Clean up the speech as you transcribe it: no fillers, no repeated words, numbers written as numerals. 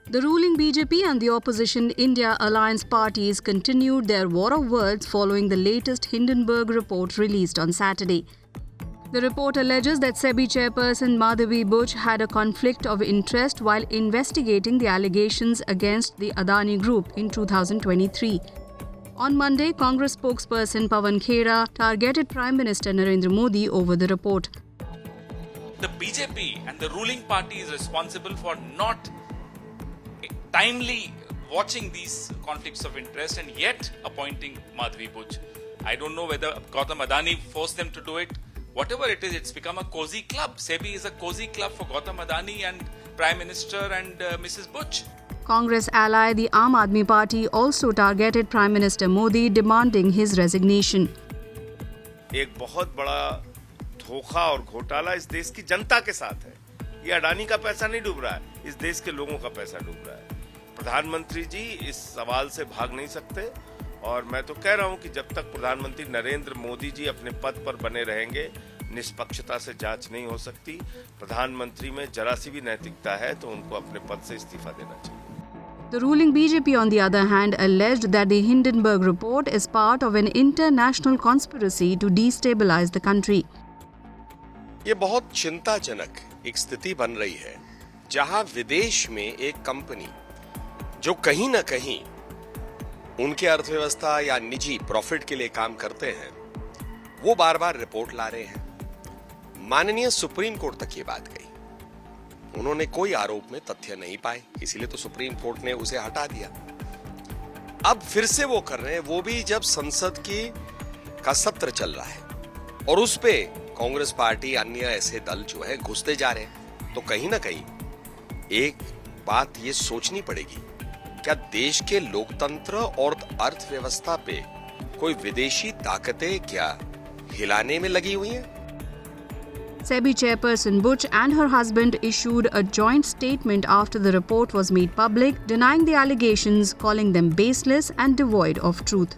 The ruling BJP and the opposition India Alliance parties continued their war of words following the latest Hindenburg report released on Saturday. The report alleges that SEBI chairperson Madhavi Buch had a conflict of interest while investigating the allegations against the Adani Group in 2023. On Monday, Congress spokesperson Pawan Khera targeted Prime Minister Narendra Modi over the report. The BJP and the ruling party is responsible for not timely watching these conflicts of interest and yet appointing Madhavi Buch. I don't know whether Gautam Adani forced them to do it. Whatever it is, it's become a cozy club. SEBI is a cozy club for Gautam Adani and Prime Minister and Mrs. Buch. Congress ally the Aam Aadmi Party also targeted Prime Minister Modi, demanding his resignation. एक बहुत बड़ा धोखा और घोटाला इस देश की जनता के साथ है। ये अडानी का पैसा नहीं डूब रहा है, इस देश के लोगों का पैसा डूब रहा है। प्रधानमंत्री जी इस सवाल से भाग नहीं सकते और मैं तो कह रहा हूं कि जब तक प्रधानमंत्री नरेंद्र मोदी जी अपने पद पर बने रहेंगे, निष्पक्षता से जांच नहीं हो सकती। प्रधानमंत्री में जरा सी भी नैतिकता है तो उनको अपने पद से इस्तीफा देना चाहिए। The ruling BJP, on the other hand, alleged that the Hindenburg report is part of an international conspiracy to destabilize the country. ये बहुत चिंताजनक एक स्थिति बन रही है जहां विदेश में एक कंपनी जो कहीं ना कहीं उनके अर्थव्यवस्था या निजी प्रॉफिट के लिए काम करते हैं, वो बार बार रिपोर्ट ला रहे हैं। माननीय सुप्रीम कोर्ट तक ये बात गई, उन्होंने कोई आरोप में तथ्य नहीं पाए, इसीलिए तो सुप्रीम कोर्ट ने उसे हटा दिया। अब फिर से वो कर रहे हैं, वो भी जब संसद का सत्र चल रहा है और उस पे कांग्रेस पार्टी अन्य ऐसे दल जो है घुसते जा रहे हैं। तो कहीं ना कहीं एक बात ये सोचनी पड़ेगी, क्या देश के लोकतंत्र और अर्थव्यवस्था पे कोई विदेशी ताकतें क्या हिलाने में लगी हुई हैं? SEBI chairperson Buch and her husband issued a joint statement after the report was made public, denying the allegations, calling them baseless and devoid of truth.